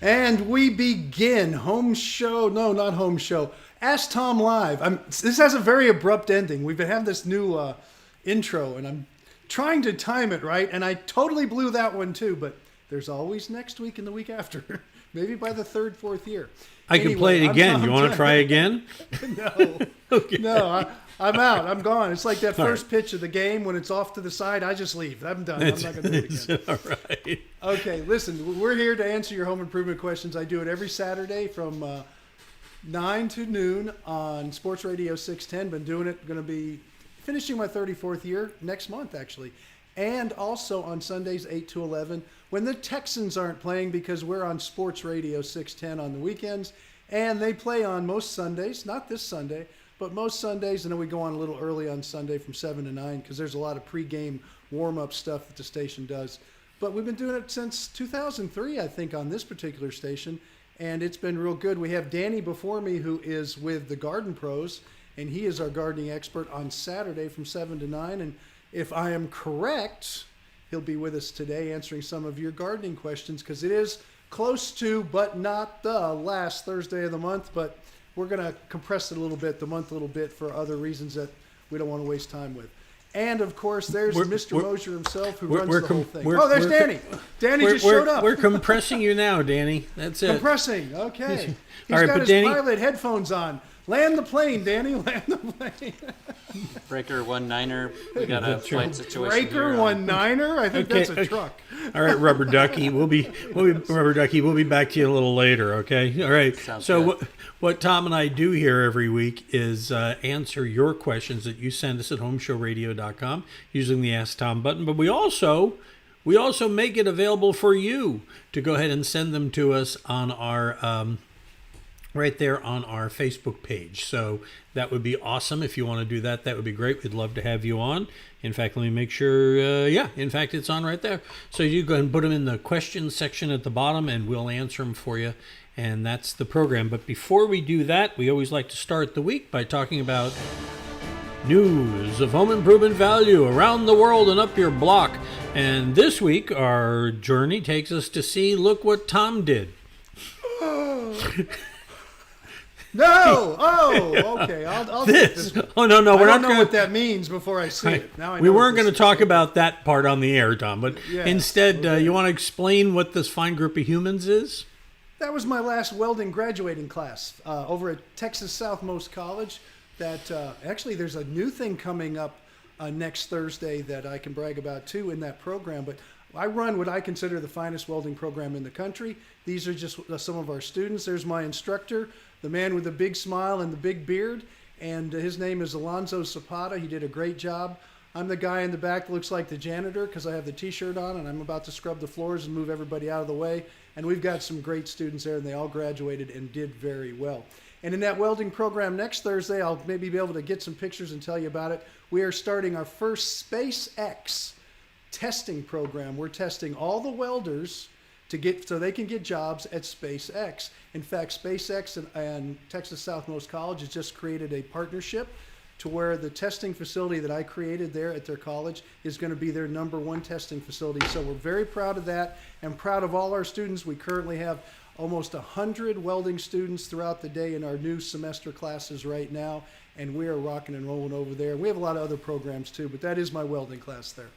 And we begin home show. No, not home show. Ask Tom Live. This has a very abrupt ending. We've been having this new intro, and I'm trying to time it right, and I totally blew that one too. But there's always next week and the week after. Maybe by the third, fourth year. I can play it again. You want to try again? No. Okay. No, I'm out. I'm gone. It's like that first pitch of the game when it's off to the side. I just leave. I'm done. I'm not going to do it again. All right. Okay, listen. We're here to answer your home improvement questions. I do it every Saturday from 9 to noon on Sports Radio 610. Been doing it. Going to be finishing my 34th year next month, actually. And also on Sundays, 8 to 11, when the Texans aren't playing, because we're on Sports Radio 610 on the weekends. And they play on most Sundays, not this Sunday, but most Sundays. And then we go on a little early on Sunday from 7 to 9 because there's a lot of pregame warm-up stuff that the station does. But we've been doing it since 2003, I think, on this particular station. And it's been real good. We have Danny before me, who is with the Garden Pros, and he is our gardening expert on Saturday from 7 to 9. And if I am correct, he'll be with us today answering some of your gardening questions, because it is close to, but not the last Thursday of the month. But we're going to compress it a little bit, the month a little bit, for other reasons that we don't want to waste time with. And, of course, there's Mr. Mosier himself, who runs the whole thing. Oh, there's Danny. Danny just showed up. We're compressing you now, Danny. That's it. Compressing. Okay. He's got his pilot headphones on. Land the plane, Danny. Land the plane. Breaker 19er. We got a flight situation. Breaker 19er? I think that's a truck. All right, Rubber Ducky. We'll be back to you a little later. Okay. All right. Sounds so good. what Tom and I do here every week is answer your questions that you send us at homeshowradio.com using the Ask Tom button. But we also make it available for you to go ahead and send them to us on our right there on our Facebook page. So that would be awesome. If you want to do that, that would be great. We'd love to have you on. In fact, let me make sure. In fact, it's on right there. So you go ahead and put them in the questions section at the bottom, and we'll answer them for you. And that's the program. But before we do that, we always like to start the week by talking about news of home improvement value around the world and up your block. And this week, our journey takes us to see, look what Tom did. No! Oh, okay. I'll this. Oh, no, I we're don't not know what that means before I see it. Now I know we weren't what going to talk about that part on the air, Tom, but instead, you want to explain what this fine group of humans is? That was my last welding graduating class over at Texas Southmost College. That actually, there's a new thing coming up next Thursday that I can brag about, too, in that program. But I run what I consider the finest welding program in the country. These are just some of our students. There's my instructor, the man with the big smile and the big beard, and his name is Alonzo Zapata. He did a great job. I'm the guy in the back that looks like the janitor because I have the T-shirt on, and I'm about to scrub the floors and move everybody out of the way. And we've got some great students there, and they all graduated and did very well. And in that welding program next Thursday, I'll maybe be able to get some pictures and tell you about it. We are starting our first SpaceX testing program. We're testing all the welders so they can get jobs at SpaceX. In fact, SpaceX and Texas Southmost College has just created a partnership to where the testing facility that I created there at their college is going to be their #1 testing facility. So we're very proud of that and proud of all our students. We currently have almost 100 welding students throughout the day in our new semester classes right now, and we are rocking and rolling over there. We have a lot of other programs too, but that is my welding class there.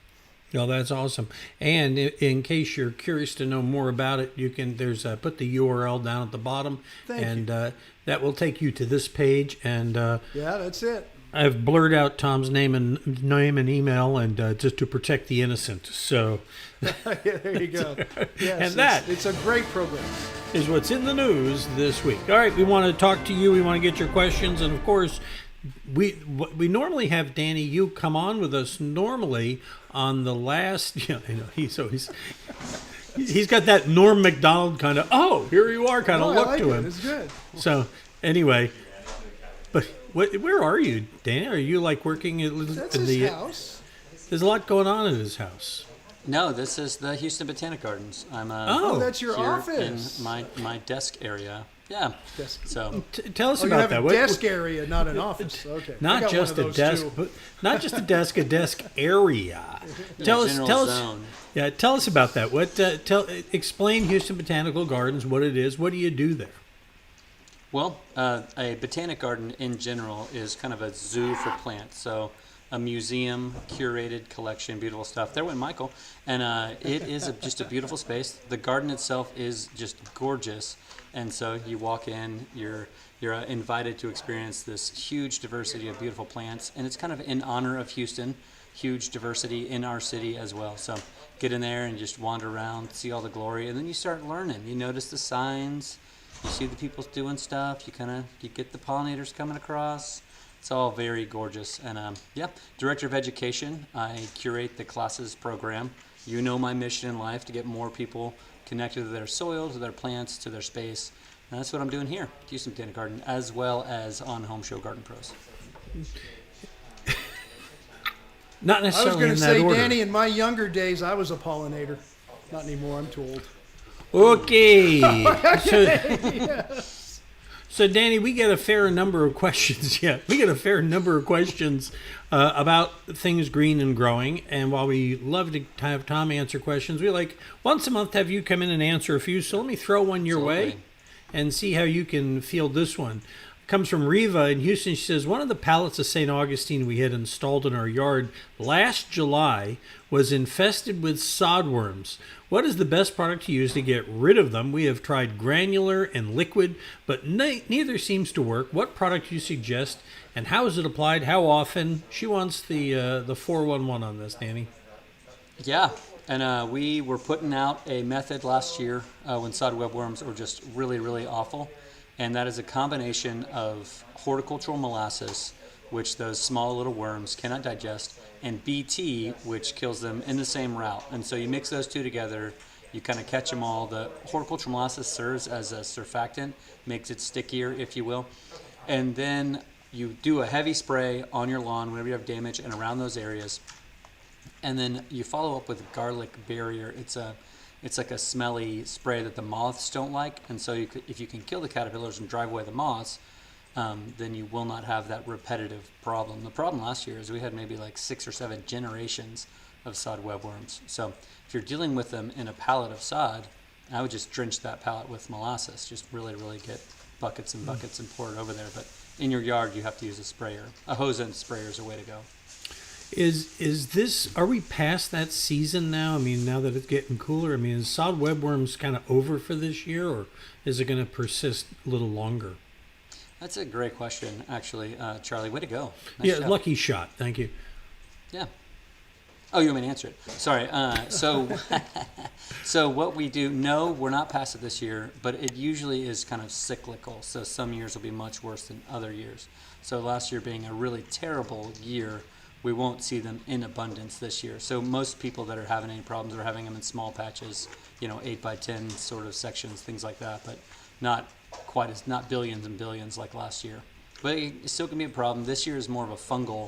Oh, that's awesome. And in case you're curious to know more about it, you can put the URL down at the bottom, that will take you to this page. And yeah, that's it. I've blurred out Tom's name and email, and just to protect the innocent. So yeah, there you go. Yes, and it's a great program. Is what's in the news this week. All right, we want to talk to you. We want to get your questions, and of course, we normally have Danny. You come on with us normally on the last. He's got that Norm Macdonald kind of here you are kind of look to him. It's good. So anyway, but where are you, Danny? Are you like working at his house? There's a lot going on in his house. No, this is the Houston Botanic Gardens. I'm that's your here office in my desk area Yeah. Desk. So Tell us Oh, you about have that. a desk area, not an office. Okay. I Not got just one a of those desk, too. but not just a desk area. Tell us, general tell us, zone. yeah, tell us about that. Explain Houston Botanical Gardens, what it is. What do you do there? Well, a botanic garden in general is kind of a zoo for plants. So a museum, curated collection, beautiful stuff. There went Michael. And it is just a beautiful space. The garden itself is just gorgeous. And so you walk in, you're invited to experience this huge diversity of beautiful plants. And it's kind of in honor of Houston, huge diversity in our city as well. So get in there and just wander around, see all the glory. And then you start learning. You notice the signs. You see the people doing stuff. You get the pollinators coming across. It's all very gorgeous. And Director of Education. I curate the classes program. You know my mission in life, to get more people connected to their soil, to their plants, to their space. And that's what I'm doing here at Houston Botanic Garden, as well as on Home Show Garden Pros. Not I was necessarily going to in that say, order. Danny, in my younger days, I was a pollinator. Not anymore. I'm too old. Okay. So, Danny, we get a fair number of questions. Yeah, we get a fair number of questions about things green and growing. And while we love to have Tom answer questions, we like once a month to have you come in and answer a few. So let me throw one your way Absolutely. and see how you can field this one. Comes from Riva in Houston. She says, one of the pallets of St. Augustine we had installed in our yard last July was infested with sodworms. What is the best product to use to get rid of them? We have tried granular and liquid, but neither seems to work. What product do you suggest, and how is it applied? How often? She wants the 411 on this, Danny. Yeah, and we were putting out a method last year when sod webworms were just really, really awful. And that is a combination of horticultural molasses, which those small little worms cannot digest, and BT, which kills them in the same route. And so you mix those two together, you kind of catch them all. The horticultural molasses serves as a surfactant, makes it stickier, if you will. And then you do a heavy spray on your lawn whenever you have damage and around those areas. And then you follow up with garlic barrier. It's like a smelly spray that the moths don't like, and so if you can kill the caterpillars and drive away the moths, then you will not have that repetitive problem. The problem last year is we had maybe like 6 or 7 generations of sod webworms. So if you're dealing with them in a pallet of sod, I would just drench that pallet with molasses. Just really, really get buckets and buckets and pour it over there. But in your yard, you have to use a sprayer. A hose end sprayer is a way to go. Are we past that season now? I mean, now that it's getting cooler, I mean, is sod webworms kind of over for this year, or is it going to persist a little longer? That's a great question, actually, Charlie. Way to go. Nice Yeah, job. lucky shot. Thank you. Yeah. Oh, you want me to answer it? Sorry. So what we do, no, we're not past it this year, but it usually is kind of cyclical. So some years will be much worse than other years. So last year being a really terrible year, we won't see them in abundance this year. So most people that are having any problems are having them in small patches, 8 by 10 sort of sections, things like that, but not billions and billions like last year. But it still can be a problem. This year is more of a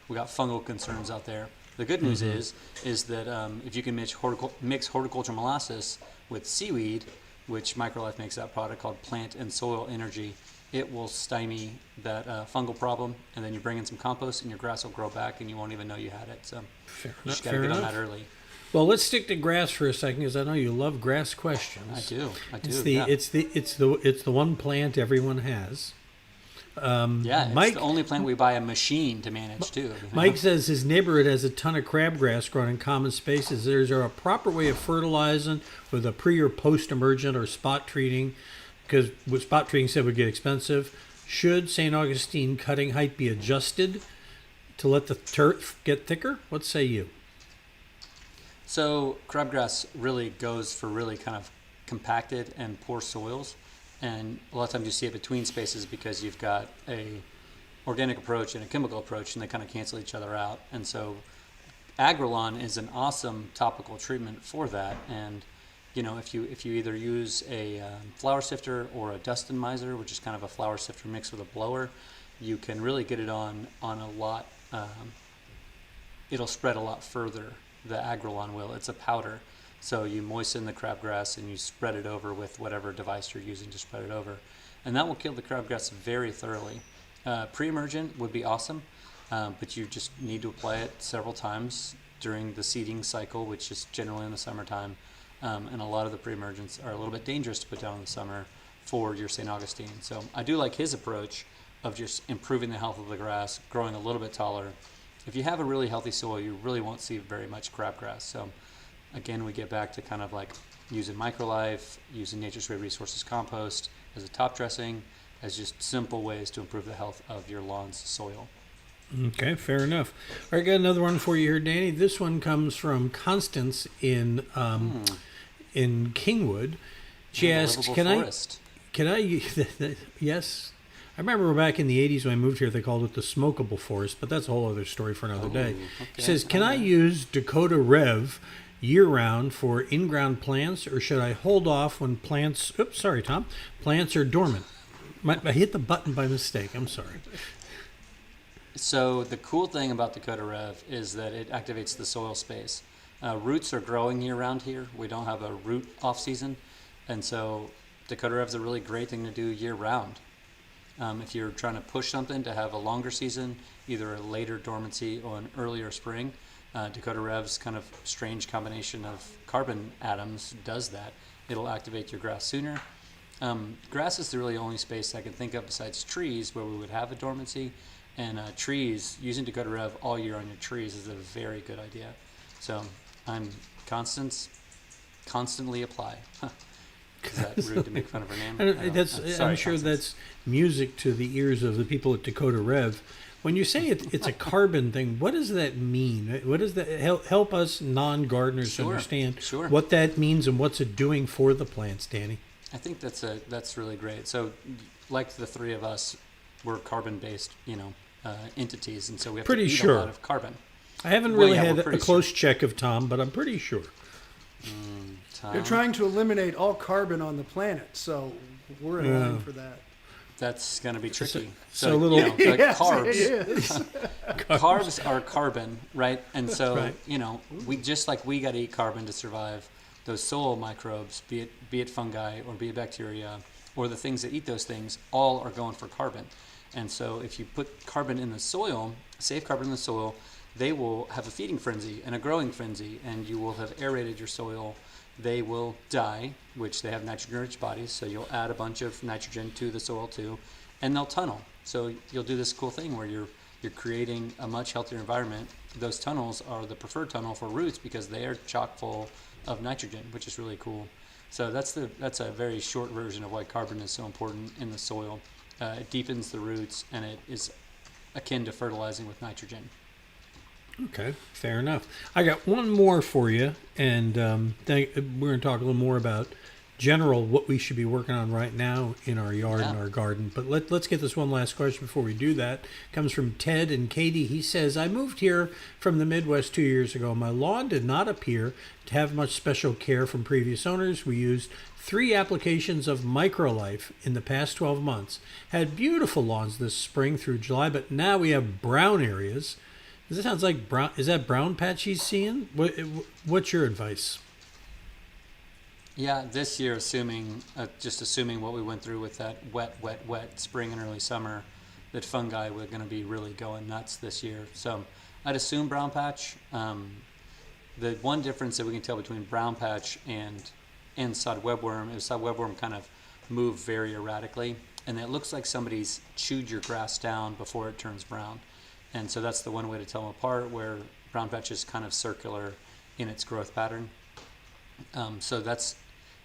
we got fungal concerns out there. The good news is that if you can mix horticultural molasses with seaweed, which Microlife makes that product called Plant and Soil Energy, it will stymie that fungal problem, and then you bring in some compost and your grass will grow back and you won't even know you had it. So you just got to get on that early. Well, let's stick to grass for a second, because I know you love grass questions. I do. It's the one plant everyone has. It's Mike, the only plant we buy a machine to manage too. Mike says his neighborhood has a ton of crabgrass growing in common spaces. Is there a proper way of fertilizing with a pre or post emergent or spot treating? Because what spot treating said would get expensive. Should St. Augustine cutting height be adjusted to let the turf get thicker? What say you? So crabgrass really goes for really kind of compacted and poor soils. And a lot of times you see it between spaces because you've got a organic approach and a chemical approach, and they kind of cancel each other out. And so Agrelon is an awesome topical treatment for that. And if you either use a flower sifter or a dust miser, which is kind of a flower sifter mixed with a blower, you can really get it on a lot. It'll spread a lot further. The Agrelon will. It's a powder. So you moisten the crabgrass and you spread it over with whatever device you're using to spread it over. and that will kill the crabgrass very thoroughly. Pre-emergent would be awesome, but you just need to apply it several times during the seeding cycle, which is generally in the summertime. And a lot of the pre-emergents are a little bit dangerous to put down in the summer for your St. Augustine. So I do like his approach of just improving the health of the grass, growing a little bit taller. If you have a really healthy soil, you really won't see very much crabgrass. So again, we get back to kind of like using microlife, using Nature's Great Resources compost as a top dressing, as just simple ways to improve the health of your lawn's soil. Okay, fair enough. All right, got another one for you here, Danny. This one comes from Constance in Kingwood. She asks, "Can I? Yes, I remember back in the '80s when I moved here, they called it the smokable forest, but that's a whole other story for another day." Okay. She says, "Can I use Dakota Rev year-round for in-ground plants, or should I hold off when plants? Oops, sorry, Tom. Plants are dormant. I hit the button by mistake. I'm sorry." So the cool thing about Dakota Rev is that it activates the soil space. Roots are growing year-round here. We don't have a root off-season, and so Dakota Rev is a really great thing to do year-round. If you're trying to push something to have a longer season, either a later dormancy or an earlier spring, Dakota Rev's kind of strange combination of carbon atoms does that. It'll activate your grass sooner. Grass is the really only space I can think of besides trees where we would have a dormancy. And trees, using Dakota Rev all year on your trees is a very good idea. So I'm constantly apply. Is that rude to make fun of her name? I'm sure that's music to the ears of the people at Dakota Rev. When you say it's a carbon thing, what does that mean? What does that help us non-gardeners understand what that means and what's it doing for the plants, Danny? I think that's really great. So, like the three of us, we're carbon-based, entities, and so we have to eat a lot of carbon. I haven't really had a close check of Tom, but I'm pretty sure. Tom? They're trying to eliminate all carbon on the planet, so we're in line for that. That's going to be tricky. So little Yes, carbs. it is. Carbs are carbon, right? And so, Right. we just like we got to eat carbon to survive. Those soil microbes, be it fungi or be it bacteria, or the things that eat those things, all are going for carbon. And so if you put carbon in the soil, safe carbon in the soil, they will have a feeding frenzy and a growing frenzy, and you will have aerated your soil. They will die, which they have nitrogen-rich bodies, so you'll add a bunch of nitrogen to the soil too, and they'll tunnel. So you'll do this cool thing where you're creating a much healthier environment. Those tunnels are the preferred tunnel for roots because they are chock full of nitrogen, which is really cool. So that's a very short version of why carbon is so important in the soil. It deepens the roots, and it is akin to fertilizing with nitrogen. Okay, fair enough. I got one more for you, and we're going to talk a little more about general what we should be working on right now in our yard and our garden. But let's get this one last question before we do that. It comes from Ted and Katie. He says, "I moved here from the Midwest 2 years ago. My lawn did not appear to have much special care from previous owners. We used 3 applications of Microlife in the past 12 months. Had beautiful lawns this spring through July, but now we have brown areas." This sounds like brown. Is that brown patch he's seeing? What's your advice? Yeah, this year, assuming what we went through with that wet spring and early summer, that fungi were going to be really going nuts this year. So I'd assume brown patch. The one difference that we can tell between brown patch and sod webworm is sod webworm kind of move very erratically, and it looks like somebody's chewed your grass down before it turns brown. And so that's the one way to tell them apart, where brown patch is kind of circular in its growth pattern. So that's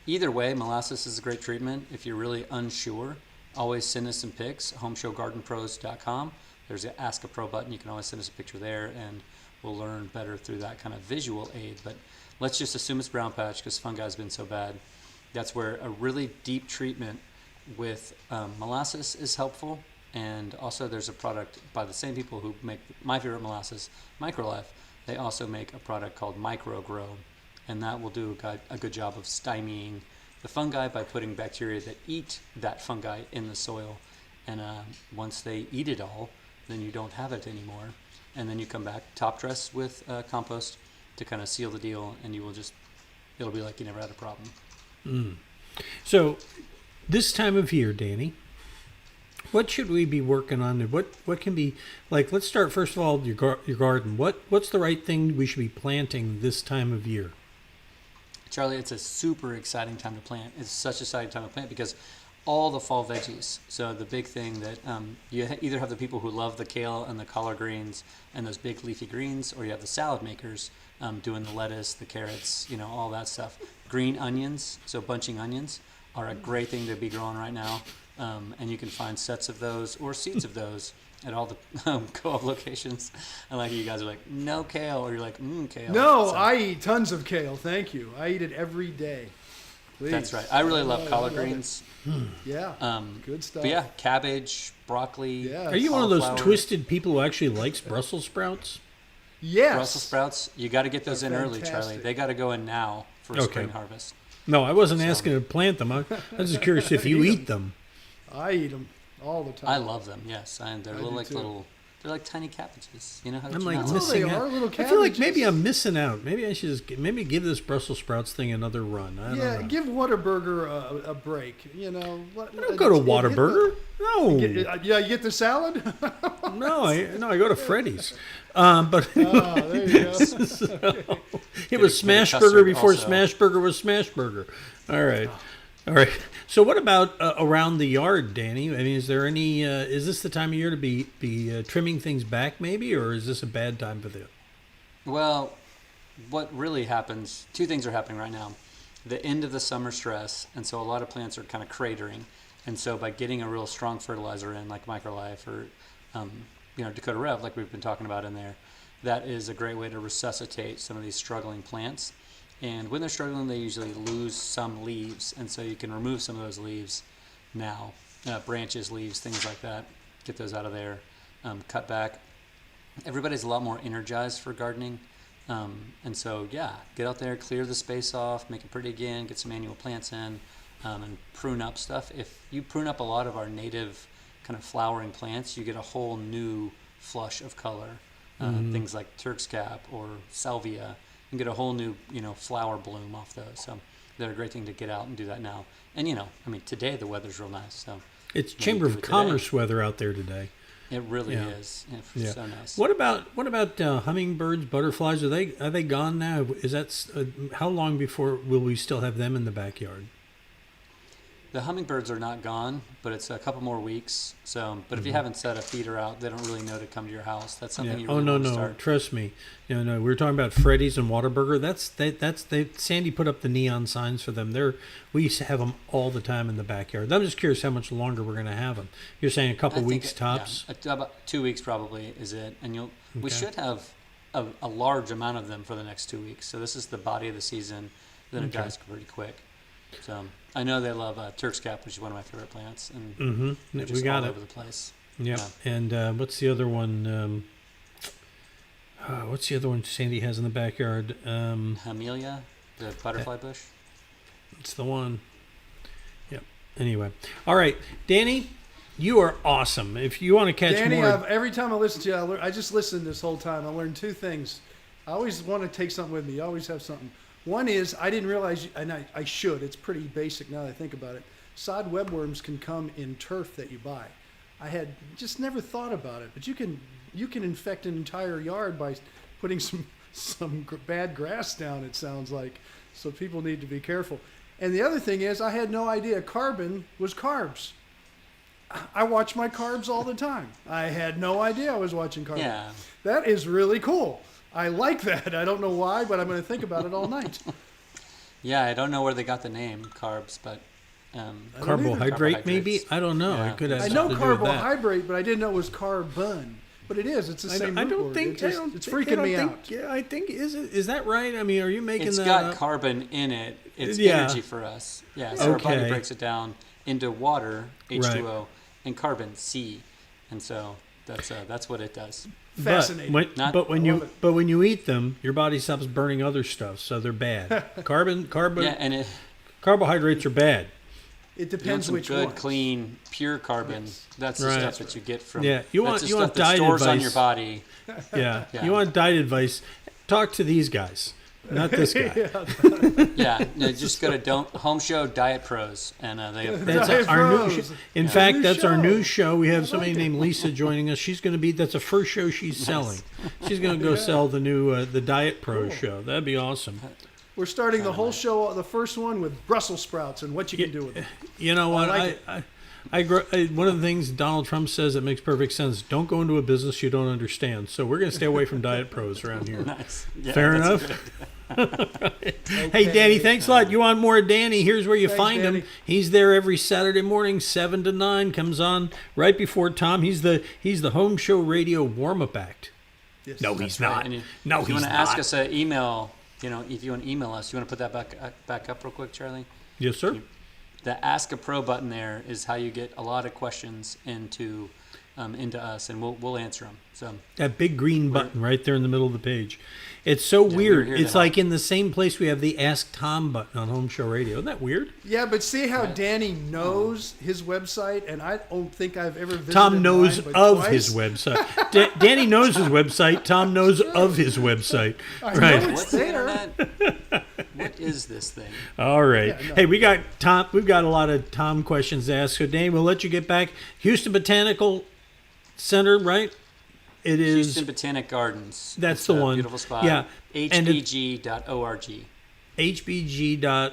either way. Molasses is a great treatment. If you're really unsure, always send us some pics. homeshowgardenpros.com. There's an Ask a Pro button. You can always send us a picture there, and we'll learn better through that kind of visual aid. But let's just assume it's brown patch because fungi has been so bad. That's where a really deep treatment with molasses is helpful. And also there's a product by the same people who make my favorite molasses, Microlife. They also make a product called MicroGrow, and that will do a good job of stymieing the fungi by putting bacteria that eat that fungi in the soil. And once they eat it all, then you don't have it anymore. And then you come back, top dress with compost to kind of seal the deal, and it'll be like you never had a problem. So this time of year, Danny, What should we be working on? What can be like? Let's start first of all your garden. What's the right thing we should be planting this time of year? Charlie, it's a super exciting time to plant. It's such a exciting time to plant because all the fall veggies. So the big thing that either have the people who love the kale and the collard greens and those big leafy greens, or you have the salad makers doing the lettuce, the carrots, all that stuff. Green onions, so bunching onions, are a great thing to be growing right now. And you can find sets of those or seeds of those at all the co-op locations. And like you guys are like, no kale, or you're like, kale. No, So, I eat tons of kale. Thank you. I eat it every day. Please. that's right. I really love collard love it. greens. Yeah. Good stuff. But yeah, cabbage, broccoli. Yeah. Are you one of those cauliflower. twisted people who actually likes Brussels sprouts? Yes. Brussels sprouts, you got to get those They're in early, Charlie. fantastic. They got to go in now for Okay. spring harvest. No, I wasn't asking to plant them. I was just curious if you eat them. I eat them all the time. I love them. Yes, and they're I little do like too. little. They're like tiny cabbages. You know how I'm to like Oh, missing they out. are little I feel like maybe cabbages. I'm missing out. Maybe I should just maybe give this Brussels sprouts thing another run. I don't Yeah, know. give Whataburger a break. I don't go to Whataburger. No, Yeah, you get the salad? no, I go to Freddy's. But Oh, there you go. it was a Smash custard Burger before also. Smash Burger was Smash Burger. All right. All right. So what about around the yard, Danny? I mean, is there any? Is this the time of year to be trimming things back, maybe, or is this a bad time for that? Well, what really happens? Two things are happening right now. The end of the summer stress, and so a lot of plants are kind of cratering. And so by getting a real strong fertilizer in, like MicroLife or Dakota Rev, like we've been talking about in there, that is a great way to resuscitate some of these struggling plants. And when they're struggling, they usually lose some leaves, and so you can remove some of those leaves now, branches, leaves, things like that. Get those out of there, cut back. Everybody's a lot more energized for gardening, and so yeah, get out there, clear the space off, make it pretty again, get some annual plants in, and prune up stuff. If you prune up a lot of our native kind of flowering plants, you get a whole new flush of color. Things like Turk's Cap or Salvia. You can get a whole new, flower bloom off those. So they're a great thing to get out and do that now. And, today the weather's real nice. So It's maybe Chamber do of it today. Commerce weather out there today. It really Yeah. is. It's Yeah. so nice. What about hummingbirds, butterflies? Are they gone now? Is that how long before will we still have them in the backyard? The hummingbirds are not gone, but it's a couple more weeks. So, but if you haven't set a feeder out, they don't really know to come to your house. That's something you really Oh no, want to no, start. trust me. No, we were talking about Freddy's and Whataburger. Sandy put up the neon signs for them. We used to have them all the time in the backyard. I'm just curious how much longer we're going to have them. You're saying a couple weeks tops? Yeah, about 2 weeks probably is it. And we should have a large amount of them for the next 2 weeks. So this is the body of the season. Then it dies pretty quick. So I know they love Turk's Cap, which is one of my favorite plants, and they're just We got all it. over the place. Yep. Yeah. And what's the other one? What's the other one Sandy has in the backyard? Amelia, the butterfly bush. It's the one. Yep. Anyway. All right. Danny, you are awesome. If you want to catch Danny, more. every time I listen to you, I just listened this whole time. I learned two things. I always want to take something with me. You always have something. One is, I didn't realize, and I should, it's pretty basic now that I think about it. Sod webworms can come in turf that you buy. I had just never thought about it, but you can infect an entire yard by putting some bad grass down, it sounds like. So people need to be careful. And the other thing is, I had no idea carbon was carbs. I watch my carbs all the time. I had no idea I was watching carbs. Yeah. That is really cool. I like that. I don't know why, but I'm going to think about it all night. Yeah, I don't know where they got the name carbs, but Carbohydrate, maybe? I don't know. Yeah. It could have I know something to do with that. carbohydrate, but I didn't know it was carbon. But it is. It's the same I root don't word. think It's freaking me out. Yeah, I think is that right? I mean, are you making it's that got up? carbon in it. It's Yeah. energy for us. Yeah, so our body Okay. breaks it down into water, H2O, and carbon, C, and so that's what it does. Fascinating. But when love you eat them, your body stops burning other stuff, so they're bad. Yeah, and Carbohydrates are bad. It you want depends some which good, one. clean, pure carbon. That's the Right. stuff that you get from. Yeah, you want- that's the you stuff want that diet stores on advice. your body. Yeah. Yeah. You want diet advice? Talk to these guys. not this guy. Yeah, no, just go to Home Show Diet Pros, and they have That's Diet our new. Pros. In fact, New that's our show. new show. We have I somebody like it. named Lisa joining us. She's going to be. That's the first show she's selling. She's going to go sell the new the Diet Pro show. That'd be awesome. We're starting the whole show, the first one, with Brussels sprouts and what you can do with them. You know what? like One of the things Donald Trump says that makes perfect sense: don't go into a business you don't understand. So we're going to stay away from Diet Pros around here. nice. Yeah, Fair that's enough. Hey, Danny, thanks a lot. You want more of Danny? Here's where you Thanks, find Danny. him. He's there every Saturday morning, 7 to 9. Comes on right before Tom. He's the Home Show Radio warm-up act. Yes. No, he's not. And No, if you he's want to ask not. us an email, if you want to email us, you want to put that back up real quick, Charlie? Yes, sir. The Ask a Pro button there is how you get a lot of questions into us, and we'll answer them. So That big green button right there in the middle of the page. It's so we're weird. here to It's help. like in the same place we have the Ask Tom button on Home Show Radio. Isn't that weird? Yeah, but see how Danny knows his website, and I don't think I've ever visited Tom knows mine, but of twice. his website. Danny knows his website. Tom knows of his website. I know Right. it's what's the there. internet? What is this thing? All right. Yeah, no. Hey, we got Tom. We've got a lot of Tom questions to ask. So, Danny, we'll let you get back. Houston Botanical Center, right? It is. Houston Botanic Gardens. That's It's the a one. Beautiful spot. Yeah. And it- HBG.org. hbg.org.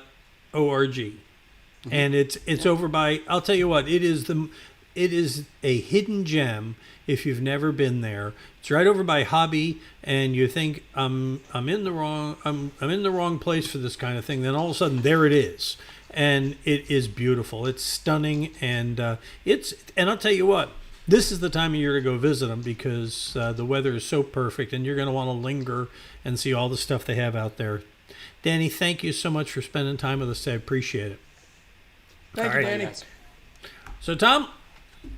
Mm-hmm. And it's over by, I'll tell you what, it is a hidden gem if you've never been there. It's right over by Hobby, and you think I'm in the wrong place for this kind of thing. Then all of a sudden there it is. And it is beautiful. It's stunning, and and I'll tell you what, this is the time of year to go visit them because the weather is so perfect, and you're going to want to linger and see all the stuff they have out there. Danny, thank you so much for spending time with us. I appreciate it. Thank All you, right. Danny. Guys. So, Tom,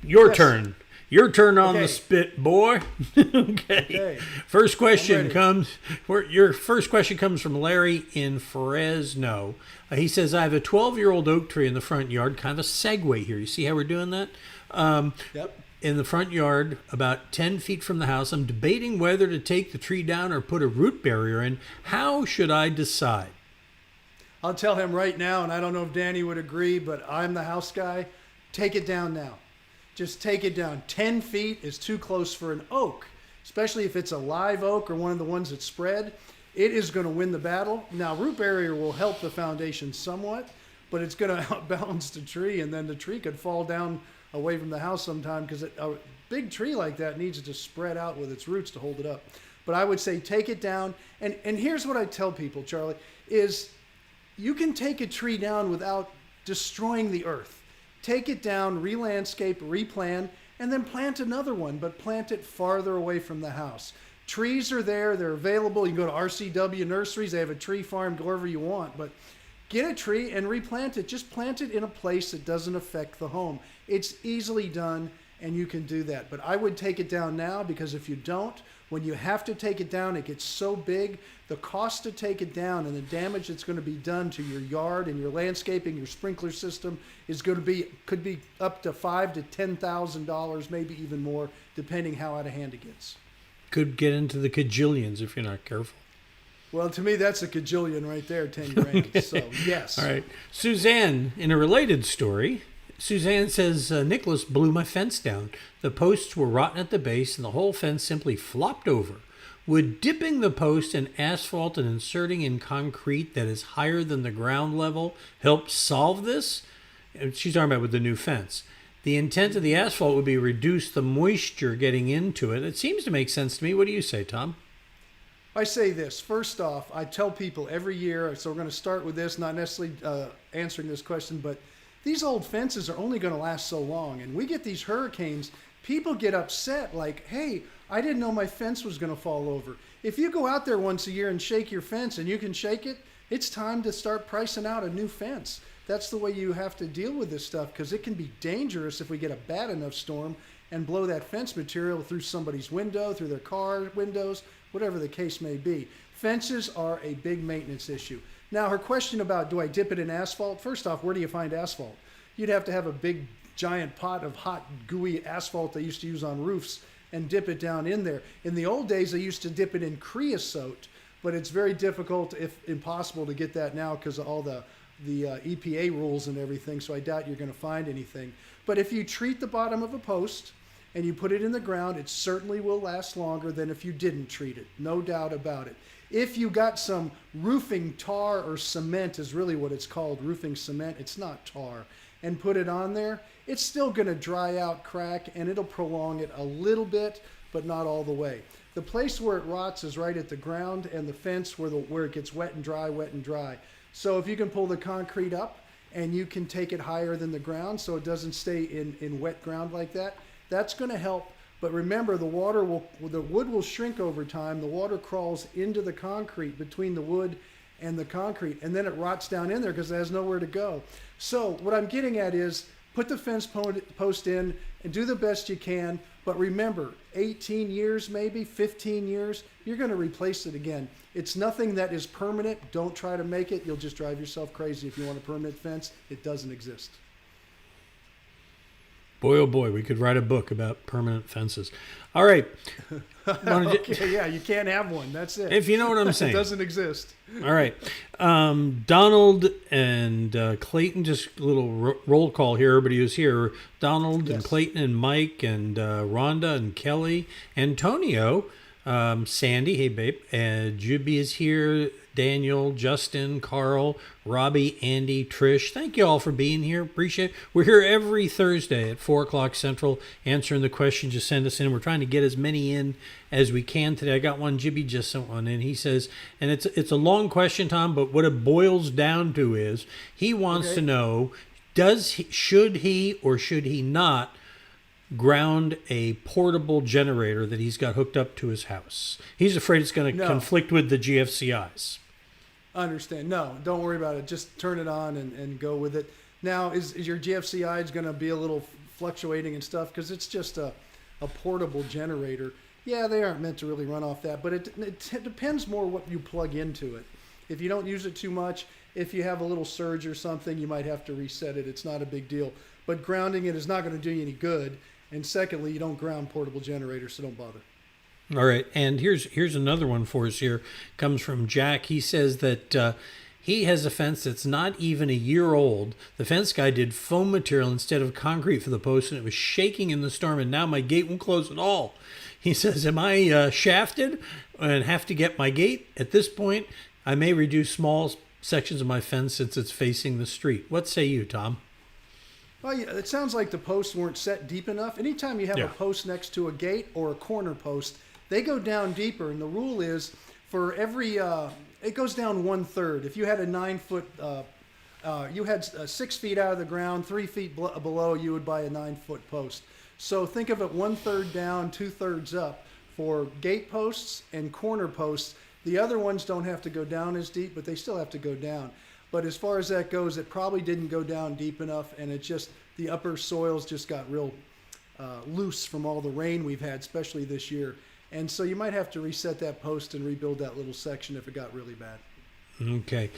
your Yes. turn. Your turn on Okay. the spit, boy. Okay. First question ready. comes. Your first question comes from Larry in Fresno. He says, "I have a 12-year-old oak tree in the front yard." Kind of a segue here. You see how we're doing that? Yep. In the front yard, about 10 feet from the house. I'm debating whether to take the tree down or put a root barrier in. How should I decide? I'll tell him right now, and I don't know if Danny would agree, but I'm the house guy. Take it down now. Just take it down. 10 feet is too close for an oak, especially if it's a live oak or one of the ones that spread. It is going to win the battle. Now, root barrier will help the foundation somewhat, but it's going to outbalance the tree, and then the tree could fall down away from the house sometime because a big tree like that needs to spread out with its roots to hold it up. But I would say take it down. And here's what I tell people, Charlie, is you can take a tree down without destroying the earth. Take it down, re-landscape, replant, and then plant another one, but plant it farther away from the house. Trees are there. They're available. You can go to RCW Nurseries. They have a tree farm, go wherever you want. But get a tree and replant it. Just plant it in a place that doesn't affect the home. It's easily done, and you can do that. But I would take it down now because if you don't, when you have to take it down, it gets so big. The cost to take it down and the damage that's going to be done to your yard and your landscaping, your sprinkler system is going to could be up to $5,000 to $10,000, maybe even more, depending how out of hand it gets. Could get into the cajillions if you're not careful. Well, to me, that's a cajillion right there, 10 grand. So, yes. All right. Suzanne, in a related story, Suzanne says, Nicholas blew my fence down. The posts were rotten at the base, and the whole fence simply flopped over. Would dipping the post in asphalt and inserting in concrete that is higher than the ground level help solve this? And she's talking about with the new fence. The intent of the asphalt would be reduce the moisture getting into it. It seems to make sense to me. What do you say, Tom? I say this. First off, I tell people every year, so we're going to start with this, not necessarily answering this question, but these old fences are only going to last so long. And we get these hurricanes, people get upset like, hey, I didn't know my fence was going to fall over. If you go out there once a year and shake your fence and you can shake it, it's time to start pricing out a new fence. That's the way you have to deal with this stuff because it can be dangerous if we get a bad enough storm and blow that fence material through somebody's window, through their car windows, whatever the case may be. Fences are a big maintenance issue. Now, her question about do I dip it in asphalt? First off, where do you find asphalt? You'd have to have a big, giant pot of hot, gooey asphalt they used to use on roofs and dip it down in there. In the old days, they used to dip it in creosote, but it's very difficult, if impossible, to get that now because of all the EPA rules and everything. So I doubt you're going to find anything. But if you treat the bottom of a post and you put it in the ground, it certainly will last longer than if you didn't treat it. No doubt about it. If you got some roofing tar or cement is really what it's called, roofing cement, it's not tar, and put it on there, it's still going to dry out, crack, and it'll prolong it a little bit, but not all the way. The place where it rots is right at the ground and the fence where it gets wet and dry, wet and dry. So if you can pull the concrete up and you can take it higher than the ground so it doesn't stay in wet ground like that, that's going to help. But remember, the wood will shrink over time. The water crawls into the concrete between the wood and the concrete, and then it rots down in there because it has nowhere to go. So what I'm getting at is put the fence post in and do the best you can. But remember, 18 years, maybe 15 years, you're going to replace it again. It's nothing that is permanent. Don't try to make it. You'll just drive yourself crazy if you want a permanent fence. It doesn't exist. Boy, oh boy, we could write a book about permanent fences. All right. Okay, yeah, you can't have one. That's it. If you know what I'm saying. It doesn't exist. All right. Donald and Clayton, just a little roll call here. Everybody who's here. Donald and Clayton and Mike and Rhonda and Kelly, Antonio, Sandy, hey babe, Jibby is here, Daniel, Justin, Carl, Robbie, Andy, Trish. Thank you all for being here. Appreciate it. We're here every Thursday at 4 o'clock Central answering the questions you send us in. We're trying to get as many in as we can today. I got one. Jibby just sent one in. He says, and it's a long question, Tom, but what it boils down to is he wants to know, should he or should he not ground a portable generator that he's got hooked up to his house? He's afraid it's going to conflict with the GFCIs. Understand. No, don't worry about it. Just turn it on and go with it. Now, is your GFCI going to be a little fluctuating and stuff? Because it's just a portable generator. Yeah, they aren't meant to really run off that, but it depends more what you plug into it. If you don't use it too much, if you have a little surge or something, you might have to reset it. It's not a big deal. But grounding it is not going to do you any good. And secondly, you don't ground portable generators, so don't bother. All right, and here's another one for us here. Comes from Jack. He says that he has a fence that's not even a year old. The fence guy did foam material instead of concrete for the post, and it was shaking in the storm, and now my gate won't close at all. He says, am I shafted and have to get my gate? At this point, I may reduce small sections of my fence since it's facing the street. What say you, Tom? Well, yeah, it sounds like the posts weren't set deep enough. Anytime you have a post next to a gate or a corner post, they go down deeper. And the rule is for every, it goes down 1/3. If you had a 9-foot, you had 6 feet out of the ground, 3 feet below, you would buy a 9-foot post. So think of it 1/3 down, 2/3 up for gate posts and corner posts. The other ones don't have to go down as deep, but they still have to go down. But as far as that goes, it probably didn't go down deep enough, and it just, the upper soils just got real loose from all the rain we've had, especially this year. And so you might have to reset that post and rebuild that little section if it got really bad. Okay.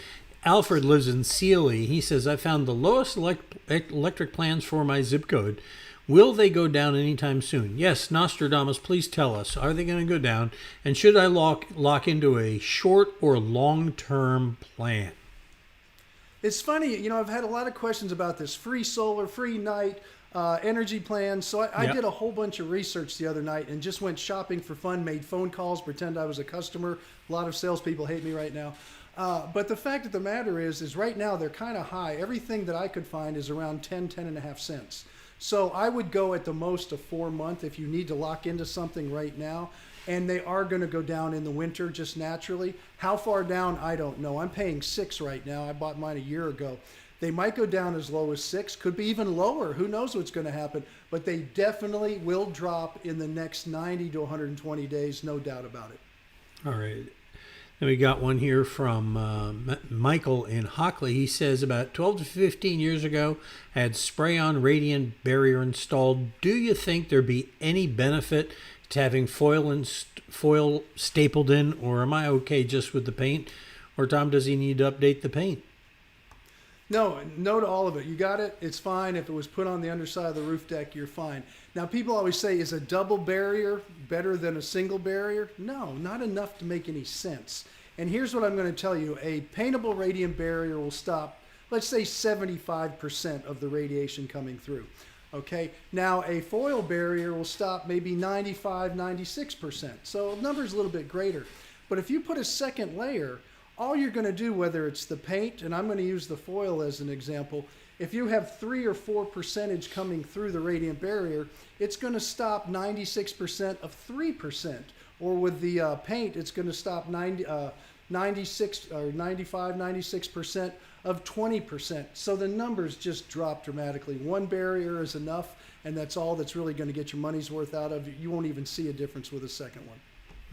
Alfred lives in Sealy. He says, I found the lowest electric plans for my zip code. Will they go down anytime soon? Yes, Nostradamus, please tell us. Are they going to go down? And should I lock into a short or long-term plan? It's funny, you know, I've had a lot of questions about this free solar, free night, energy plans. So I did a whole bunch of research the other night and just went shopping for fun, made phone calls, pretend I was a customer. A lot of salespeople hate me right now. But the fact of the matter is right now they're kind of high. Everything that I could find is around 10.5 cents. So I would go at the most a 4-month if you need to lock into something right now. And they are going to go down in the winter just naturally. How far down, I don't know. I'm paying 6 right now. I bought mine a year ago. They might go down as low as 6, could be even lower. Who knows what's going to happen? But they definitely will drop in the next 90 to 120 days, no doubt about it. All right. Then we got one here from Michael in Hockley. He says, about 12 to 15 years ago, I had spray-on radiant barrier installed. Do you think there'd be any benefit to having foil stapled in, or am I okay just with the paint? Or Tom, does he need to update the paint? No to all of it. You got it. It's fine. If it was put on the underside of the roof deck, you're fine. Now, people always say, is a double barrier better than a single barrier? No, not enough to make any sense. And here's what I'm going to tell you. A paintable radiant barrier will stop, let's say, 75% of the radiation coming through. Okay, now a foil barrier will stop maybe 95, 96%. So the number's a little bit greater. But if you put a second layer, all you're going to do, whether it's the paint, and I'm going to use the foil as an example, if you have 3 or 4% coming through the radiant barrier, it's going to stop 96% of 3%. Or with the paint, it's going to stop 96 or 95, 96% of 20%. So the numbers just drop dramatically. One barrier is enough, and that's all that's really going to get your money's worth out of it. You won't even see a difference with a second one.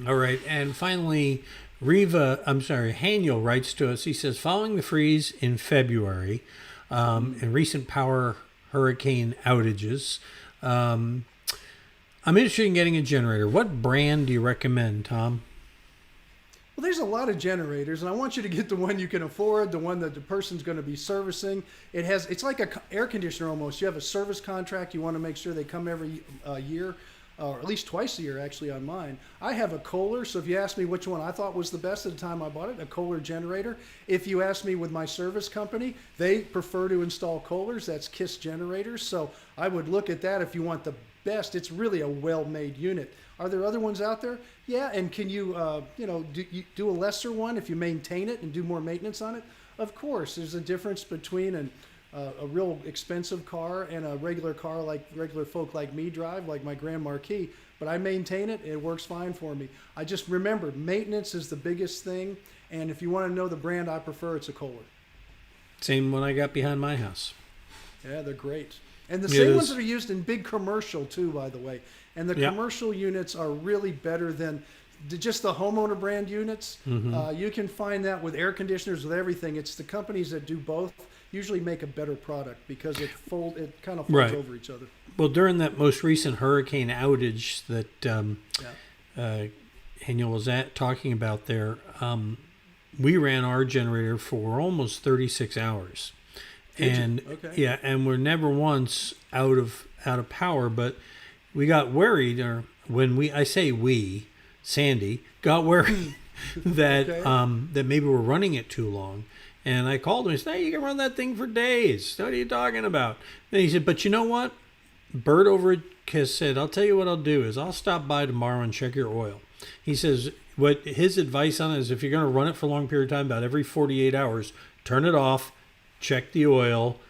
All right. And finally, Haniel writes to us. He says, following the freeze in February and recent power hurricane outages, I'm interested in getting a generator. What brand do you recommend, Tom? Well, there's a lot of generators, and I want you to get the one you can afford, the one that the person's going to be servicing. It's like an air conditioner almost. You have a service contract. You want to make sure they come every year, or at least twice a year, actually, on mine. I have a Kohler, so if you ask me which one I thought was the best at the time I bought it, a Kohler generator. If you ask me with my service company, they prefer to install Kohlers. That's KISS generators. So I would look at that if you want the best. It's really a well-made unit. Are there other ones out there? Yeah, and can you, do a lesser one if you maintain it and do more maintenance on it? Of course, there's a difference between a real expensive car and a regular car like regular folk like me drive, like my Grand Marquis. But I maintain it. It works fine for me. I just remember, maintenance is the biggest thing. And if you want to know the brand I prefer, it's a Kohler. Same one I got behind my house. Yeah, they're great. And the same ones that are used in big commercial, too, by the way. And the commercial units are really better than just the homeowner brand units. Mm-hmm. You can find that with air conditioners, with everything. It's the companies that do both usually make a better product because it kind of folds over each other. Well, during that most recent hurricane outage that Daniel was talking about there, we ran our generator for almost 36 hours. And we're never once out of power, but we got worried, or Sandy got worried that that maybe we're running it too long. And I called him and said, "Hey, you can run that thing for days. What are you talking about?" And he said, "But you know what?" Bert over at KISS said, "I'll tell you what I'll do is I'll stop by tomorrow and check your oil." He says what his advice on it is, if you're going to run it for a long period of time, about every 48 hours, turn it off, check the oil,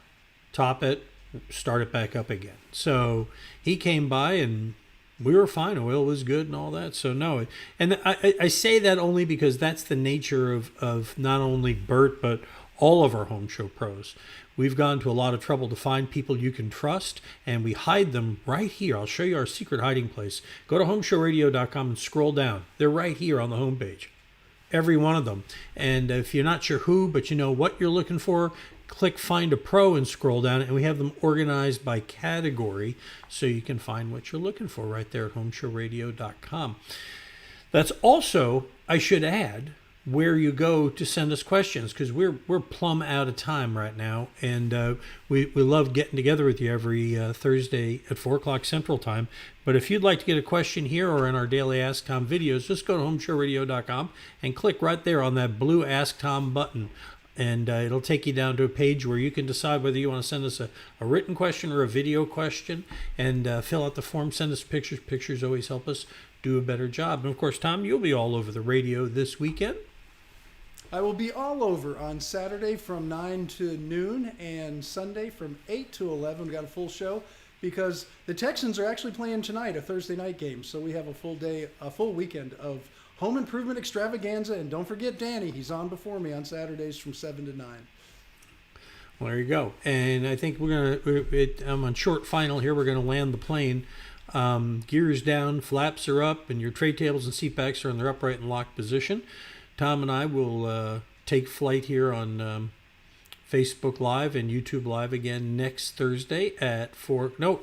top it, start it back up again. So he came by and we were fine. Oil was good and all that. So no, and I say that only because that's the nature of not only Bert, but all of our home show pros. We've gone to a lot of trouble to find people you can trust, and we hide them right here. I'll show you our secret hiding place. Go to homeshowradio.com and scroll down. They're right here on the homepage. Every one of them. And if you're not sure who, but you know what you're looking for, click Find a Pro and scroll down, and we have them organized by category so you can find what you're looking for right there at homeshowradio.com. That's also, I should add, where you go to send us questions, because we're plumb out of time right now, and we love getting together with you every Thursday at 4 o'clock Central Time. But if you'd like to get a question here or in our daily Ask Tom videos, just go to homeshowradio.com and click right there on that blue Ask Tom button. And it'll take you down to a page where you can decide whether you want to send us a written question or a video question, and fill out the form, send us pictures. Pictures always help us do a better job. And of course, Tom, you'll be all over the radio this weekend. I will be all over on Saturday from 9 to noon and Sunday from 8 to 11. We've got a full show because the Texans are actually playing tonight, a Thursday night game. So we have a full weekend of home improvement extravaganza. And don't forget Danny. He's on before me on Saturdays from 7 to 9. Well, there you go. And I think I'm on short final here. We're going to land the plane. Gears down, flaps are up, and your tray tables and seat backs are in their upright and locked position. Tom and I will take flight here on Facebook Live and YouTube Live again next Thursday at 4. No,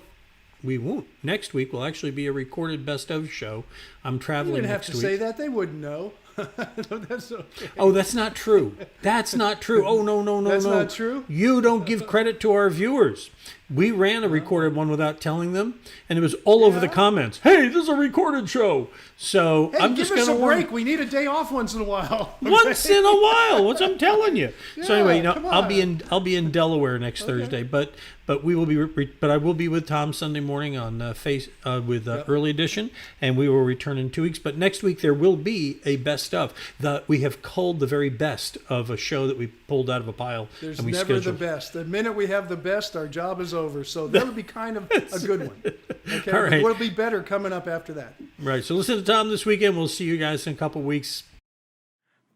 we won't. Next week will actually be a recorded best of show. I'm traveling next week. You didn't have to say that. They wouldn't know. No, that's okay. Oh, that's not true. That's not true. Oh, no. That's not true? You don't give credit to our viewers. We ran a recorded one without telling them, and it was all over the comments. Hey, this is a recorded show. So Hey, I'm give just us going a to break. We need a day off once in a while. Okay? Once in a while, what I'm telling you. So anyway, come I'll be on. in Delaware next Thursday, but we will be but I will be with Tom Sunday morning on Early Edition, and we will return in 2 weeks. But next week there will be a best of we have culled the very best of a show that we pulled out of a pile. There's and we never scheduled. the best. The minute we have the best, our job is over. So that'll be kind of a good one. Okay, All right. What'll be better coming up after that? Right. So listen to Tom this weekend. We'll see you guys in a couple weeks.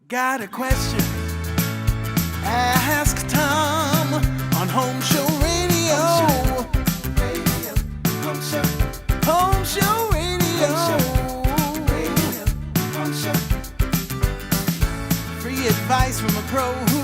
Got a question? Ask Tom on Home Show Radio. Home Show Radio. Free advice from a pro who